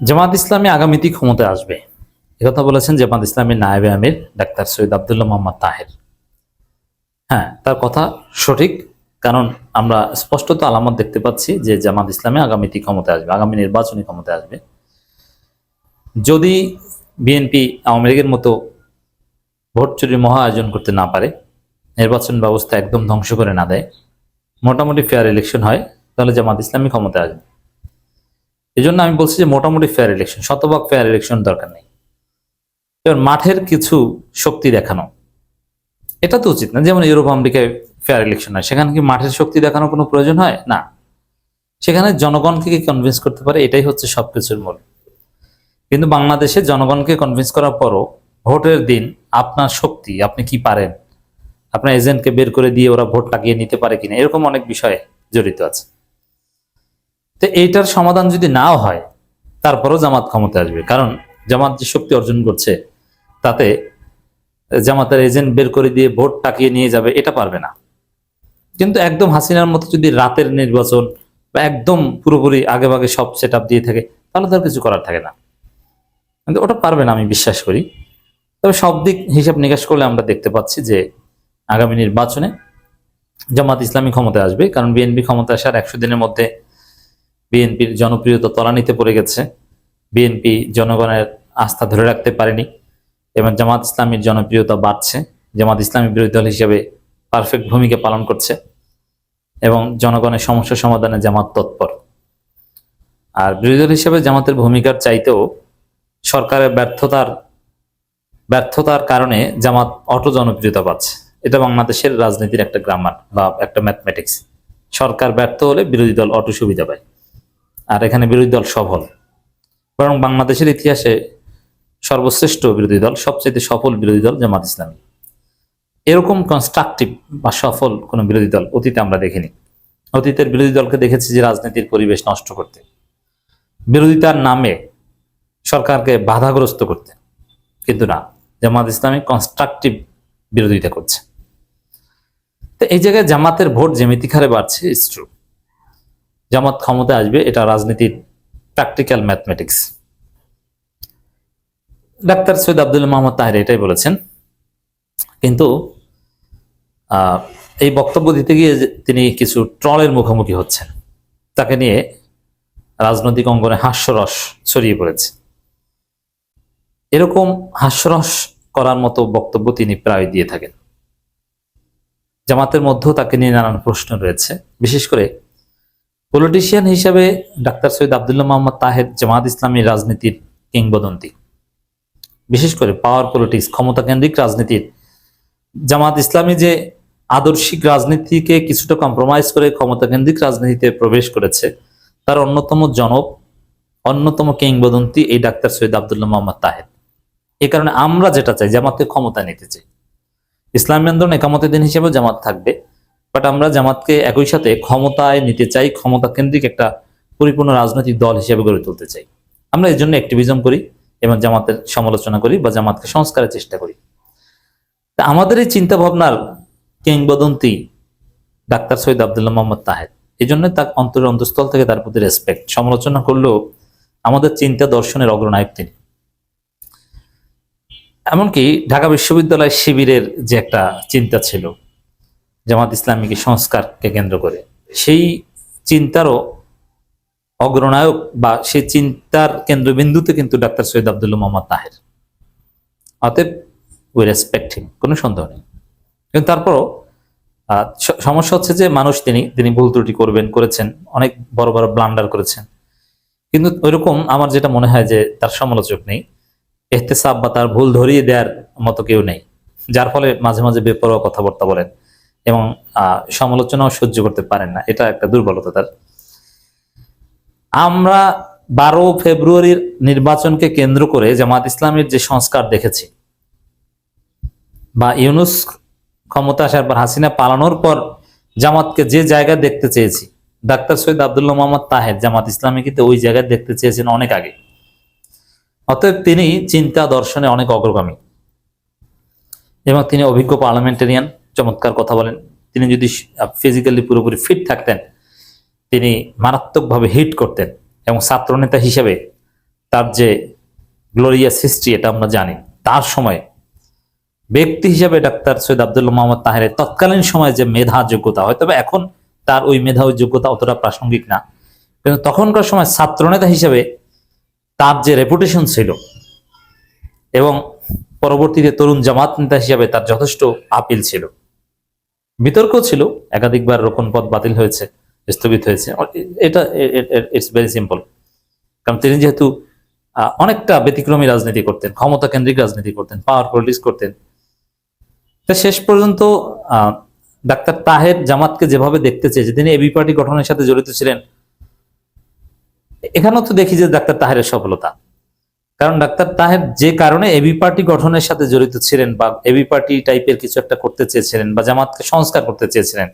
জামাত ইসলামী আগামীতে ক্ষমতায় আসবে একথা বলেছেন জামাত ইসলামীর নায়েবে আমির ডাক্তার সৈয়দ আব্দুল্লাহ মোহাম্মদ তাহের। হ্যাঁ, তার কথা সঠিক। কারণ আমরা স্পষ্টত আলামত দেখতে পাচ্ছি যে জামাত ইসলামী আগামীতে ক্ষমতায় আসবে, আগামী নির্বাচনী ক্ষমতায় আসবে। যদি বিএনপি আওয়ামী লীগের মতো ভোট চুরির মহা আয়োজন করতে না পারে, নির্বাচন ব্যবস্থা একদম ধ্বংস করে না দেয়, মোটামুটি ফেয়ার ইলেকশন হয়, তাহলে জামাত ইসলামী ক্ষমতায় আসবে। এই জন্য আমি বলছি যে মোটামুটি ফেয়ার ইলেকশন, শতভাগ ফেয়ার ইলেকশন দরকার নেই। এবার মাঠের কিছু শক্তি দেখানো, এটা তো উচিত না। যেমন ইউরোপ আমেরিকায় ফেয়ার ইলেকশন হয়, সেখানে কি মাঠের শক্তি দেখানোর কোনো প্রয়োজন হয় না? সেখানে জনগণকে কি কনভিন্স করতে পারে, এটাই হচ্ছে সবকিছুর মূল। কিন্তু বাংলাদেশে জনগণকে কনভিন্স করার পরও ভোটের দিন আপনার শক্তি, আপনি কি পারেন, আপনার এজেন্টকে বের করে দিয়ে ওরা ভোট লাগিয়ে নিতে পারে কিনা, এরকম অনেক বিষয়ে জড়িত আছে। তো এইটার সমাধান যদি নাও হয়, তারপরও জামাত ক্ষমতায় আসবে। কারণ জামাত যে শক্তি অর্জন করছে, তাতে জামাতের এজেন্ট বের করে দিয়ে ভোট টাকিয়ে নিয়ে যাবে, এটা পারবে না। কিন্তু একদম হাসিনার মতো যদি রাতের নির্বাচন বা একদম পুরোপুরি আগে ভাগে সব সেট আপ দিয়ে থাকে, তাহলে তার কিছু করার থাকে না। কিন্তু ওটা পারবে না আমি বিশ্বাস করি। তবে সব দিক হিসাব নিকাশ করলে আমরা দেখতে পাচ্ছি যে আগামী নির্বাচনে জামাত ইসলামী ক্ষমতায় আসবে। কারণ বিএনপি ক্ষমতা আসার 100 দিনের মধ্যে বিএনপির জনপ্রিয়তা তলানিতে পড়ে গেছে, বিএনপি জনগণের আস্থা ধরে রাখতে পারেনি এবং জামাত ইসলামীর জনপ্রিয়তা বাড়ছে। জামাত ইসলামী বিরোধী দল হিসেবে পারফেক্ট ভূমিকা পালন করছে এবং জনগণের সমস্যা সমাধানে জামাত তৎপর। আর বিরোধী দল হিসেবে জামাতের ভূমিকার চাইতেও সরকারের ব্যর্থতার কারণে জামাত অটো জনপ্রিয়তা পাচ্ছে। এটা বাংলাদেশের রাজনীতির একটা গ্রামার বা একটা ম্যাথমেটিক্স। সরকার ব্যর্থ হলে বিরোধী দল অটো সুবিধা পায়, আর এখানে বিরোধী দল সফল। বরং বাংলাদেশের ইতিহাসে সর্বশ্রেষ্ঠ বিরোধী দল, সবচেয়ে সফল বিরোধী দল জামাত ইসলামী। এরকম কনস্ট্রাকটিভ বা সফল কোনো বিরোধী দল অতীতে আমরা দেখিনি। অতীতের বিরোধী দলকে দেখেছি যে রাজনীতির পরিবেশ নষ্ট করতে, বিরোধিতার নামে সরকারকে বাধাগ্রস্ত করতে, কিন্তু না, জামাত ইসলামী কনস্ট্রাকটিভ বিরোধিতা করছে। তো এই জায়গায় জামাতের ভোট জ্যামিতিক হারে বাড়ছে, ইটস ট্রু। জামাত ক্ষমতায় আসবে, এটা রাজনীতির practical mathematics. Doctor Syed Abdullah Mohammad Taher এটাই বলেছেন। কিন্তু এই বক্তব্য দিতে গিয়ে তিনি কিছু ট্রলের মুখোমুখি হচ্ছেন। তাকে নিয়ে রাজনৈতিক অঙ্গনে হাস্যরস ছড়িয়ে পড়েছে। এরকম হাস্যরস করার মতো বক্তব্য তিনি প্রায় দিয়ে থাকেন। জামাতের মধ্যেও তাকে নিয়ে নানান প্রশ্ন রয়েছে। বিশেষ করে পলিটিশিয়ান হিসেবে ডাক্তার সৈয়দ আব্দুল্লাহ মোহাম্মদ তাহের জামাত ইসলামী রাজনীতির কিংবদন্তি। বিশেষ করে পাওয়ার পলিটিক্স, ক্ষমতা কেন্দ্রিক রাজনীতির জামাত ইসলামী যে আদর্শিক রাজনীতিকে কিছুটা কম্প্রোমাইজ করে ক্ষমতা কেন্দ্রিক রাজনীতিতে প্রবেশ করেছে, তার অন্যতম কিংবদন্তি এই ডাক্তার সৈয়দ আব্দুল্লাহ মোহাম্মদ তাহের। এই কারণে আমরা যেটা চাই, জামাতকে ক্ষমতা নিতে চাই। ইসলামী আন্দোলন একামতের দিন হিসেবে জামাত থাকবে, বাট আমরা জামাতকে একই সাথে ক্ষমতায় নিতে চাই, ক্ষমতা কেন্দ্রিক একটা পরিপূর্ণ রাজনৈতিক দল হিসেবে গড়ে তুলতে চাই। আমরা এর জন্য অ্যাক্টিভিজম করি এবং জামাতের সমালোচনা করি বা জামাতকে সংস্কারের চেষ্টা করি। তা আমাদের এই চিন্তা ভাবনার কিংবদন্তি ডাক্তার সৈয়দ আব্দুল্লাহ মোহাম্মদ তাহের। এই জন্য তার অন্তঃস্থল থেকে তার প্রতি রেসপেক্ট। সমালোচনা করলেও আমাদের চিন্তা দর্শনের অগ্রনায়ক তিনি। এমনকি ঢাকা বিশ্ববিদ্যালয় শিবিরের যে একটা চিন্তা ছিল জামাত ইসলামীকে সংস্কারকে কেন্দ্র করে, সেই চিন্তারও অগ্রনায়ক বা সেই চিন্তার কেন্দ্রবিন্দুতে কিন্তু ডাক্তার সৈয়দ আব্দুল্লাহ মোহাম্মদ তাহের। অতএব উই রেসপেক্ট হিম, কোনো সন্দেহ নেই। কিন্তু তারপরও সমস্যা হচ্ছে যে মানুষ, তিনি ভুল ত্রুটি করেছেন, অনেক বড় বড় ব্লান্ডার করেছেন। কিন্তু ওইরকম আমার যেটা মনে হয় যে তার সমালোচক নেই, এহতেসাব বা তার ভুল ধরিয়ে দেওয়ার মতো কেউ নেই, যার ফলে মাঝে মাঝে বেপরোয়া কথাবার্তা বলেন এবং সমালোচনাও সহ্য করতে পারেন না। এটা একটা দুর্বলতা তার। আমরা 12 ফেব্রুয়ারির নির্বাচনকে কেন্দ্র করে জামাত ইসলামের যে সংস্কার দেখেছি, বা ইউনূস ক্ষমতা আসার পর, হাসিনা পালানোর পর জামাতকে যে জায়গায় দেখতে চেয়েছি, ডাক্তার সৈয়দ আব্দুল্লাহ মোহাম্মদ তাহের জামাত ইসলামীকে ওই জায়গায় দেখতে চেয়েছেন অনেক আগে। অতএব তিনি চিন্তা দর্শনে অনেক অগ্রগামী এবং তিনি অভিজ্ঞ পার্লামেন্টারিয়ান, চমৎকার কথা বলেন। তিনি যদি ফিজিক্যালি পুরোপুরি ফিট থাকতেন, তিনি মারাত্মকভাবে হিট করতেন এবং ছাত্রনেতা হিসেবে তার যে গ্লোরিয়াস হিস্ট্রি এটা আমরা জানি, তার সময় ব্যক্তি হিসেবে ডাক্তার সৈয়দ আব্দুল্লাহ মোহাম্মদ তাহেরের তৎকালীন সময়ে যে মেধা যোগ্যতা, হয়তো এখন তার ওই মেধা ওই যোগ্যতা অতটা প্রাসঙ্গিক না, কিন্তু তখনকার সময় ছাত্রনেতা হিসেবে তার যে রেপুটেশন ছিল এবং পরবর্তীতে তরুণ জামাত নেতা হিসেবে তার যথেষ্ট আপিল ছিল। বিতর্ক ছিল, একাধিকবার রোকন পদ বাতিল হয়েছে, স্থগিত হয়েছে। এটা ইটস ভেরি সিম্পল, কারণ তিনি যেহেতু অনেকটা ব্যতিক্রমী রাজনীতি করতেন, ক্ষমতা কেন্দ্রিক রাজনীতি করতেন, পাওয়ার পলিটিক্স করতেন। তা শেষ পর্যন্ত ডাক্তার তাহের জামাতকে যেভাবে দেখতে চেয়েছে, তিনি এবি পার্টি গঠনের সাথে জড়িত ছিলেন, এখানেও তো দেখি যে ডাক্তার তাহেরের সফলতা। কারণ ডাক্তার তাহের যে কারণে এবি পার্টি গঠনের সাথে জড়িত ছিলেন বা এবি পার্টি টাইপের কিছু একটা করতে চেয়েছিলেন বা জামাতকে সংস্কার করতে চেয়েছিলেন,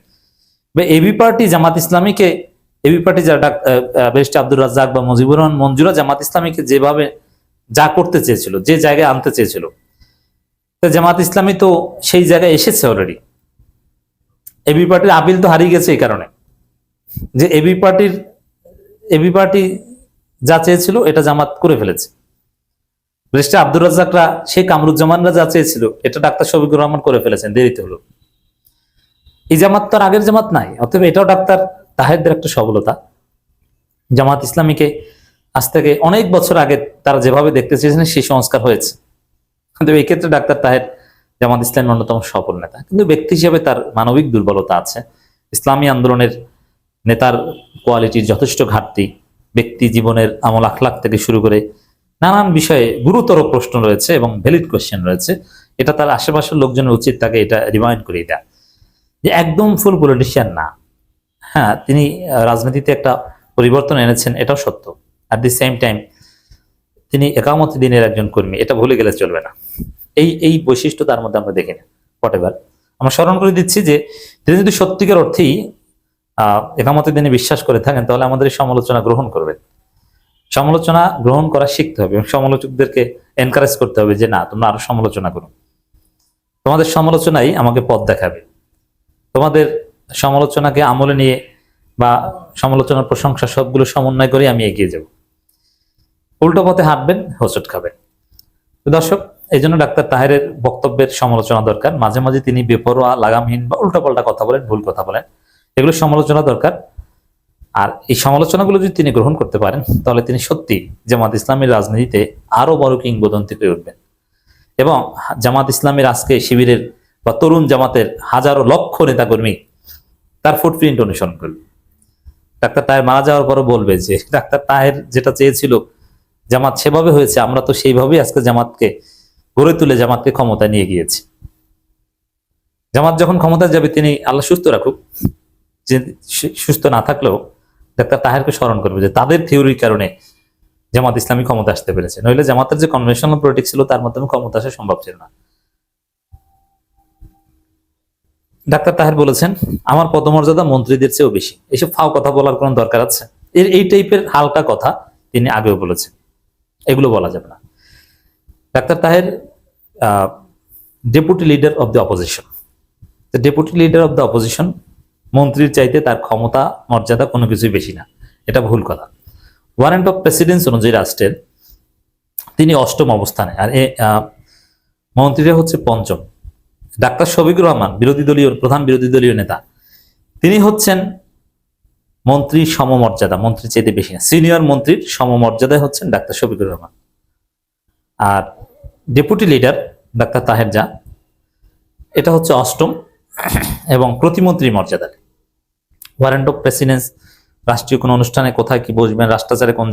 বা এবি পার্টি জামাত ইসলামীকে, এবি পার্টি যারা ব্যারিস্টার আব্দুর রাজ্জাক বা মুজিবুর রহমান মঞ্জুরা জামাত ইসলামীকে যেভাবে যা করতে চেয়েছিল, যে জায়গায় আনতে চেয়েছিল, জামাত ইসলামী তো সেই জায়গায় এসেছে অলরেডি। এবি পার্টির আপিল তো হারিয়ে গেছে এই কারণে যে এবি পার্টি যা চেয়েছিল এটা জামাত করে ফেলেছে। ব্যারিস্টার আব্দুর রাজ্জাকরা, শেখ কামরুজ্জামানরা যা চেয়েছিল এটা ডাক্তার শফিকুর রহমান করে ফেলেছেন, দেরিতে হলো। এই জামাত তো আর আগের জামাত নাই, অতএব এটাও ডাক্তার তাহেরদের একটা সফলতা। জামাত ইসলামীকে আজ থেকে অনেক বছর আগে তারা যেভাবে দেখতে চেয়েছিলেন সেই সংস্কার হয়েছে। কিন্তু এই ক্ষেত্রে ডাক্তার তাহের জামাত ইসলামের অন্যতম সফল নেতা, কিন্তু ব্যক্তি হিসেবে তার মানবিক দুর্বলতা আছে। ইসলামী আন্দোলনের নেতার কোয়ালিটির যথেষ্ট ঘাটতি, ব্যক্তি জীবনের আমল আখলাক থেকে শুরু করে নানান বিষয়ে গুরুতর প্রশ্ন রয়েছে এবং ভ্যালিড কোয়েশ্চেন রয়েছে। এটা তার আশেপাশের লোকজনের উচিত তাকে এটা রিমাইন্ড করিয়ে দেয়া যে একদম ফুল পলিটিশিয়ান না। হ্যাঁ, তিনি রাজনীতিতে একটা পরিবর্তন এনেছেন, এটাও সত্য। অ্যাট দি সেম টাইম তিনি একামতি দিনের একজন কর্মী, এটা ভুলে গেলে চলবে না। এই বৈশিষ্ট্য তার মধ্যে আমরা দেখি না। হোয়াটএভার, আমরা স্মরণ করে দিচ্ছি যে তিনি যদি সত্যিকার অর্থেই একামতি দিনে বিশ্বাস করে থাকেন, তাহলে আমাদের এই সমালোচনা গ্রহণ করবেন। সমালোচনা গ্রহণ করা শিখতে হবে এবং সমালোচকদেরকে এনকারেজ করতে হবে যে না, তোমরা আরো সমালোচনা করো, তোমাদের সমালোচনাই আমাকে পথ দেখাবে। তোমাদের সমালোচনাকে আমলে নিয়ে বা সমালোচনার প্রশংসা সবগুলো সমন্বয় করে আমি এগিয়ে যাব। উল্টো পথে হাঁটবেন, হোঁচট খাবেন। দর্শক, এই জন্য ডাক্তার তাহেরের বক্তব্যের সমালোচনা দরকার। মাঝে মাঝে তিনি বেপরোয়া, লাগামহীন বা উল্টাপাল্টা কথা বলেন, ভুল কথা বলেন, এগুলো সমালোচনা দরকার। আর এই সমালোচনাগুলো যদি তিনি গ্রহণ করতে পারেন, তাহলে তিনি সত্যি জামাত ইসলামের রাজনীতিতে আরো বড় কিংবদন্তি হয়ে উঠবেন এবং জামাত ইসলামের আজকে শিবিরের বা তরুণ জামাতের হাজারো লক্ষ নেতাকর্মী তার ফুটপ্রিন্ট অনুসরণ করবে। ডাক্তার তাহের মারা যাওয়ার পরও বলবে যে ডাক্তার তাহের যেটা চেয়েছিল জামাত সেভাবে হয়েছে, আমরা তো সেইভাবেই আজকে জামাতকে গড়ে তুলে জামাতকে ক্ষমতায় নিয়ে গিয়েছি। জামাত যখন ক্ষমতায় যাবে, তিনি আল্লাহ সুস্থ রাখুক, যে সুস্থ না থাকলেও ডাক্তার তাহেরকে স্মরণ করবে যে তাদের থিওরির কারণে জামাত ইসলামী ক্ষমতা আসতে পেরেছে, নইলে জামাতের যে কনভেনশনাল পলিটিক্স ছিল তার মাধ্যমে ক্ষমতা আসা সম্ভব ছিল না। ডাক্তার তাহের বলেছেন, আমার পদমর্যাদা মন্ত্রীদের চেয়েও বেশি। এইসব ফাও কথা বলার কোন দরকার আছে? এই টাইপের হালকা কথা তিনি আগেও বলেছেন, এগুলো বলা যাবে না। Doctor Taher deputy leader of the opposition. Deputy leader of the opposition মন্ত্রীর চাইতে তার ক্ষমতা মর্যাদা কোনো কিছুই বেশি না, এটা ভুল কথা। ওয়ারেন্ট অফ প্রেসিডেন্স অনুযায়ী রাষ্ট্রের তিনি অষ্টম অবস্থানে, আর মন্ত্রীরা হচ্ছে পঞ্চম। ডাক্তার শফিকুর রহমান প্রধান বিরোধী দলীয় নেতা, তিনি হচ্ছেন মন্ত্রীর সমমর্যাদা, মন্ত্রীর চাইতে বেশি না, সিনিয়র মন্ত্রীর সমমর্যাদায় হচ্ছেন ডাক্তার শফিকুর রহমান। আর ডেপুটি লিডার ডাক্তার তাহের যা, এটা হচ্ছে অষ্টম এবং প্রতিমন্ত্রী মর্যাদা। ওয়ারেন্ট অফ প্রেসিডেন্স, রাষ্ট্রীয় কোনো অনুষ্ঠানে কোথায় কি বসবেন, রাষ্ট্রাচারে কোন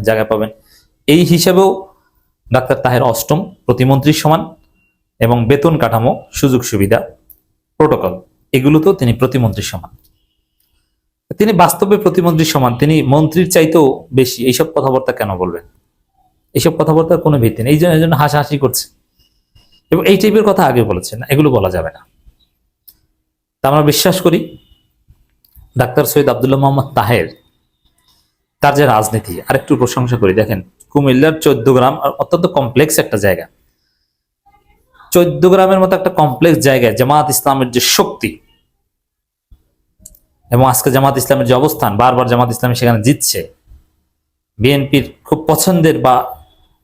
জায়গা পাবেন, এই হিসেবেও ডাক্তার তাহের অষ্টম, প্রতিমন্ত্রীর সমান। এবং বেতন কাঠামো, সুযোগ সুবিধা, প্রোটোকল, এগুলোতেও তিনি প্রতিমন্ত্রীর সমান। তিনি বাস্তবে প্রতিমন্ত্রীর সমান, তিনি মন্ত্রীর চাইতেও বেশি। এইসব কথাবার্তা কেন বলবেন? এইসব কথাবার্তার কোনো ভিত্তি নেই, এই জন্য হাসাহাসি করছে এবং এই টাইপের কথা আগে বলেছেন, এগুলো বলা যাবে না। তা আমরা বিশ্বাস করি ডাক্তার সৈয়দ আব্দুল্লাহ মোহাম্মদ তাহের, তার যে রাজনীতি, আরেকটু প্রশংসা করি। দেখেন, কুমিল্লার 14 গ্রাম অত্যন্ত কমপ্লেক্স একটা জায়গা, 14 গ্রামের মতো একটা কমপ্লেক্স জায়গায় জামাত ইসলামের যে শক্তি এবং আজকে জামাত ইসলামের যে অবস্থান, বারবার জামাত ইসলামী সেখানে জিতছে, বিএনপির খুব পছন্দের বা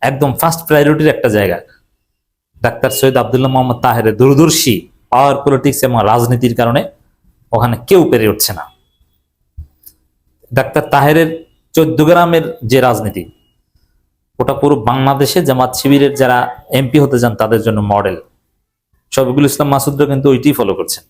একদম ফার্স্ট প্রায়োরিটির একটা জায়গা। ডাক্তার সৈয়দ আব্দুল্লাহ মোহাম্মদ তাহেরের দূরদর্শী পাওয়ার পলিটিক্স এবং রাজনীতির কারণে ওখানে কেউ পেরে উঠছে না। ডাক্তার তাহেরের 14 গ্রামের যে রাজনীতি, ওটা পুরো বাংলাদেশে জামাত শিবিরের যারা এমপি হতে যান তাদের জন্য মডেল। শফিকুল ইসলাম মাসুদরা কিন্তু ওইটি ফলো করছেন।